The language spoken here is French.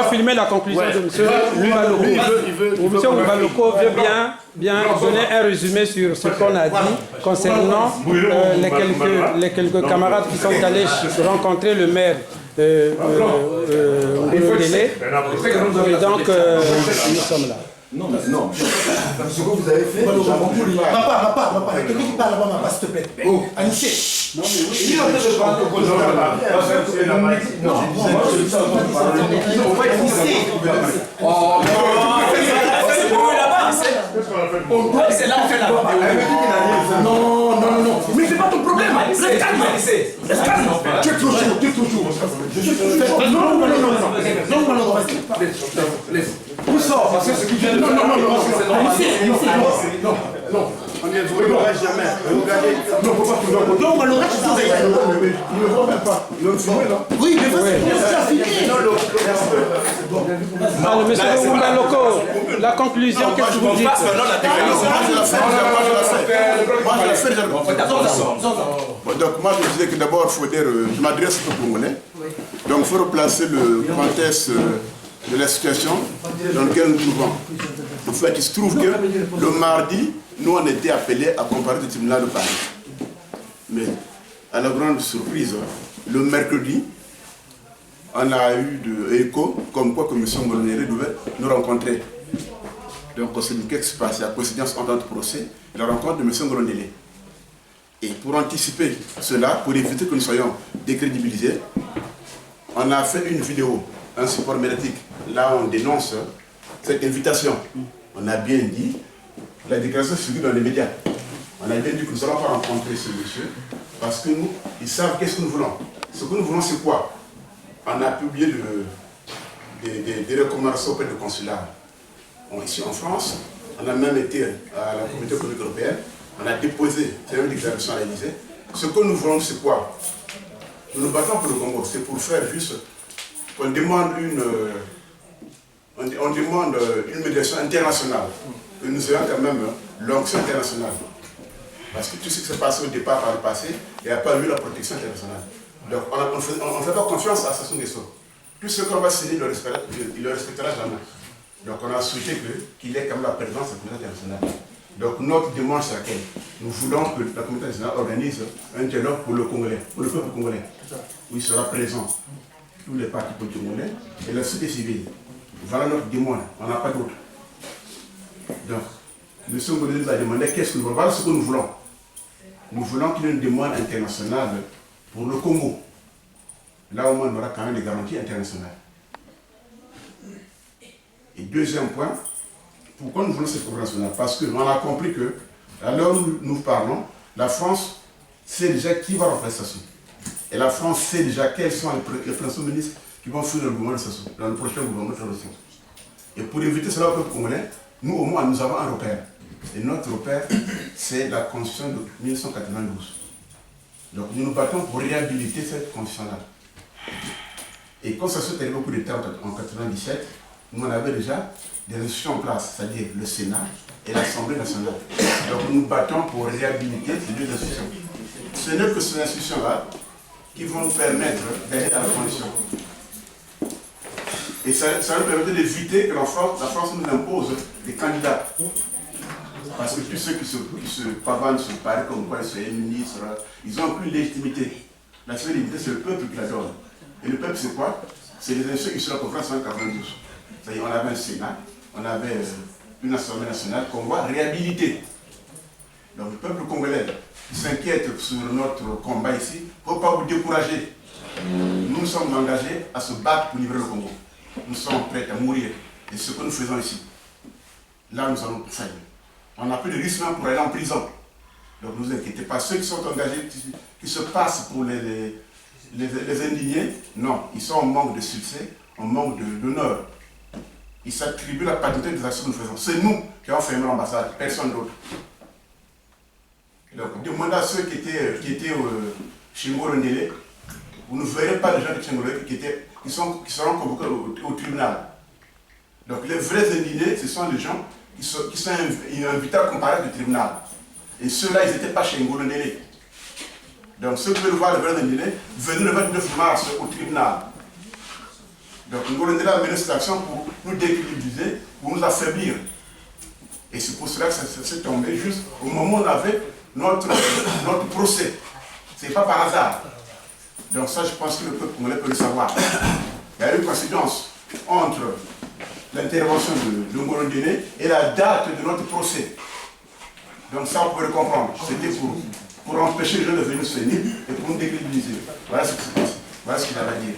filmer la conclusion de M. Oubaloko. M. Oubaloko veut bien donner un résumé sur ce qu'on a dit concernant les quelques camarades qui sont allés rencontrer le maire Ngolondélé. Et donc, nous sommes là. Non, mais non. Ce que vous avez fait, papa, quelqu'un qui parle là-bas, papa, s'il te plaît. Oh, Anissé. Non, mais oui. Il est en train de parler au cause de c'est là on fait là-bas. Non. Mais c'est pas ton problème. Reste calme. Reste calme. Tu es trop chaud. Non. Laisse. Où sort? Parce que ce qui vient de... Non. On ne verra jamais. Regardez. Non, on l'aurait il ne voit même pas. Il ne filme là. Oui, mais vas-y, monsieur Oubaloko, la conclusion, qu'est-ce que vous dites? Donc moi je disais que d'abord il faut dire, je m'adresse aux Congolais, donc il faut replacer le contexte de la situation dans laquelle nous nous trouvons. En fait, il se trouve que le mardi, nous on était appelés à comparaître au tribunal de Paris. Mais à la grande surprise, le mercredi, on a eu de écho comme quoi que M. Ngolondélé devait nous rencontrer. Donc on s'est dit qu'est-ce qui se passe, il y a coïncidence en tant que procès, la rencontre de M. Ngolondélé. Et pour anticiper cela, pour éviter que nous soyons décrédibilisés, on a fait une vidéo, un support médiatique. Là, on dénonce cette invitation. On a bien dit, la déclaration figure dans les médias. On a bien dit que nous n'allons pas rencontrer ce monsieur, parce que nous, ils savent qu'est-ce que nous voulons. Ce que nous voulons, c'est quoi? On a publié des recommandations auprès du consulat. Ici en France, on a même été à la Communauté économique européenne. On a déposé une déclaration à l'Élysée. Ce que nous voulons, c'est quoi? Nous nous battons pour le Congo. C'est pour faire juste qu'on demande une médiation internationale. Que nous ayons quand même l'onction internationale. Parce que tout ce qui s'est passé au départ par le passé, il n'y a pas eu la protection internationale. Donc on ne fait pas confiance à Sassou Nguesso. Tout ce qu'on va signer, il ne le respectera jamais. Donc on a souhaité qu'il ait quand même la présence de la communauté internationale. Donc notre demande c'est laquelle? Nous voulons que la communauté internationale organise un dialogue pour le Congolais, pour le peuple congolais, où il sera présent tous les partis politiques congolais et la société civile. Voilà notre demande, on n'a pas d'autre. Donc, M. Ngolondélé nous a demandé qu'est-ce que nous voulons. Voilà ce que nous voulons. Nous voulons qu'il y ait une demande internationale pour le Congo. Là au moins on aura quand même des garanties internationales. Et deuxième point, pourquoi nous voulons cette conférence nationale? Parce qu'on a compris que, à l'heure où nous parlons, la France sait déjà qui va remplacer Sassou. Et la France sait déjà quels sont les principaux ministres qui vont faire le gouvernement de Sassou, dans le prochain gouvernement de transition. Et pour éviter cela au peuple congolais, nous au moins nous avons un repère. Et notre repère, c'est la Constitution de 1992. Donc nous nous battons pour réhabiliter cette Constitution-là. Et quand Sassou est arrivé au coup d'État en 1997, nous on avait déjà des institutions en place, c'est-à-dire le Sénat et l'Assemblée nationale. Donc nous nous battons pour réhabiliter ces deux institutions. Ce n'est que ces institutions-là qui vont nous permettre d'aller à la transition. Et ça nous permettait d'éviter que la France nous impose des candidats. Parce que tous ceux qui se pavanent sur Paris comme quoi ils sont ministres, ils n'ont plus de légitimité. La seule légitimité, c'est le peuple qui la donne. Et le peuple, c'est quoi? C'est les institutions qui sont la conférence en 1992. C'est-à-dire on avait un Sénat, on avait une Assemblée nationale qu'on va réhabiliter. Donc le peuple congolais s'inquiète sur notre combat ici. Il ne faut pas vous décourager. Nous sommes engagés à se battre pour libérer le Congo. Nous sommes prêts à mourir. Et ce que nous faisons ici, là nous allons faire. On n'a plus de risque pour aller en prison. Donc ne vous inquiétez pas. Ceux qui sont engagés, qui se passent pour les indignés, non, ils sont en manque de succès, en manque d'honneur. Ils s'attribuent la paternité des actions que nous faisons. C'est nous qui avons fermé l'ambassade, personne d'autre. Donc demandez à ceux qui étaient chez Ngolondélé, vous ne verrez pas les gens de chez Ngolondélé qui seront convoqués au tribunal. Donc les vrais indignés, ce sont les gens qui sont invités à comparaître au tribunal. Et ceux-là, ils n'étaient pas chez Ngolondélé. Donc ceux qui veulent voir les vrais indignés, venez le 29 mars au tribunal. Donc Ngolondela a mené cette action pour nous décrédibiliser, pour nous affaiblir. Et c'est pour cela que ça s'est tombé juste au moment où on avait notre procès. Ce n'est pas par hasard. Donc ça, je pense que le peuple congolais peut le savoir. Il y a eu une coïncidence entre l'intervention de Ngolondela et la date de notre procès. Donc ça, on peut le comprendre. C'était pour empêcher les gens de venir se venir et pour nous décrédibiliser. Voilà ce qui s'est passé. Voilà ce qu'il avait à dire.